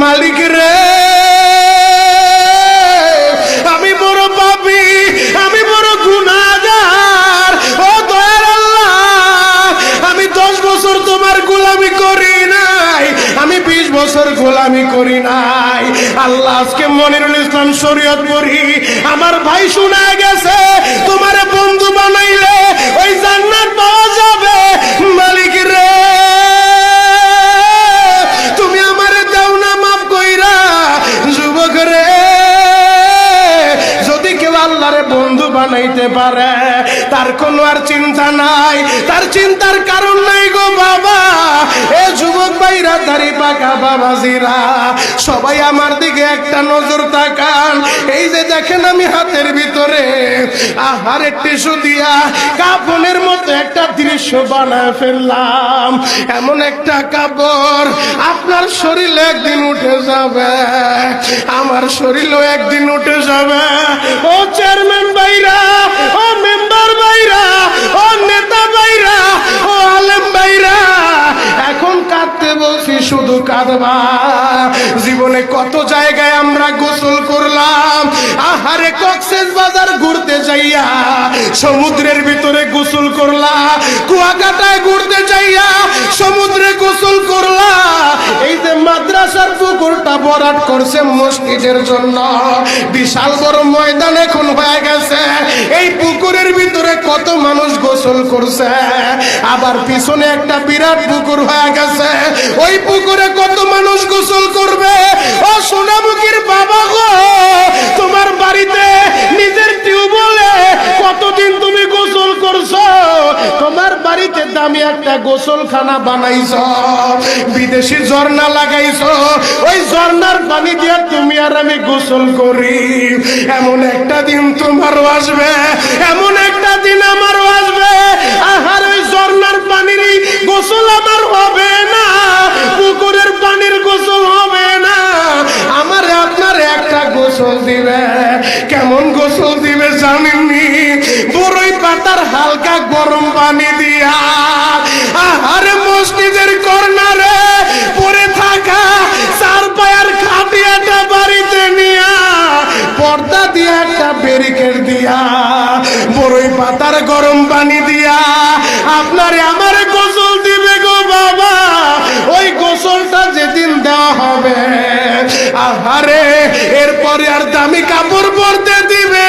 মালিক রে, আমি বড় পাপী, আমি বড় গুনাহগার। ও দয়ার আল্লাহ, আমি 10 বছর তোমার গোলামি করি নাই, আমি 20 বছর গোলামি করি নাই। আল্লাহ আজকে মনিরুল ইসলাম শরীয়তপুরী আমার ভাই শোনা গেছে তোমারে বন্ধু বানাইলে ওই জান্নাত পাওয়া যাবে। মালিক রে, তুমি আমারে দাও না মাফ কইরা। যুবক রে, যদি কেউ আল্লাহরে বন্ধু বানাইতে পারে তার কোনো আর চিন্তা নাই, তার চিন্তার কারণ নাই গো বাবা। এ যুবক ভাইরা, দাড়ি পাকা বাবাজিরা, সবাই আমার দিকে একটা নজর তাকান। এই যে দেখেন আমি হাতের ভিতরে আহারের টিস্যু দিয়া কাফনের মতো একটা দৃশ্য বানায় ফেললাম। এমন একটা কাপড় আপনার শরীরে একদিন উঠে যাবে, আমার শরীরও একদিন উঠে যাবে। ও চেয়ারম্যান ভাইরা, ও মেম্বার ভাইরা, ও নেতা ভাইরা, ও আলেম ভাইরা, এখন কাঁদতে বলছি, শুধু কাঁদবা। জীবনে কত জায়গায় আমরা গোসল করলাম। আহারে, কক্সবাজার ঘুরতে যাইয়া সমুদ্রের ভিতরে গোসল করলা, কুয়াকাটায় ঘুরতে যাইয়া সমুদ্রে গোসল করলা। এই যে মাদ্রাসার পুকুরটা ভরাট করছে মসজিদের জন্য, বিশাল বড় ময়দান এখন হয়ে গেছে। এই পুকুরের ভিতরে কত মানুষ গোসল করছে, আবার পিছনে একটা বিরাট পুকুর হয়ে গেছে, ওই পুকুরে কত মানুষ গোসল করবে। ও সোনামুখীর বাবা গো, তোমার বাড়িতে নিজের টিউবওয়েলে কতদিন তুমি গোসল করছো? তোমার বাড়িতে দামি একটা গোসলখানা বানাইছো, বিদেশি ঝর্ণা লাগাইছো, ওই ঝর্ণার পানি দিয়ে তুমি আর আমি গোসল করি। এমন একটা দিন তোমারও আসবে, এমন একটা দিন আমারও আসবে। আহার, ওই ঝর্ণার পানির গোসল আমার হবে না, পুকুরের পানির গোসল হবে না, আমার আপনার একটা গোসল দিবে। কেমন গোসল দিবে জানেননি? বড়ই পাতার হালকা গরম পানি দিয়া। আহারে, মসজিদের কর্নারে পড়ে থাকা 4 পায়ার খাটিয়াটা বাড়িতে নিয়া পর্দা দিয়া একটা ব্যারিকেড দিয়া বড়ই পাতার গরম পানি দিয়া আপনারে আমারে গোসল দিবে গো বাবা। ওই গোসলটা যেদিন দেওয়া হবে, আহারে, এরপরে আর দামি কাপড় পরতে দিবে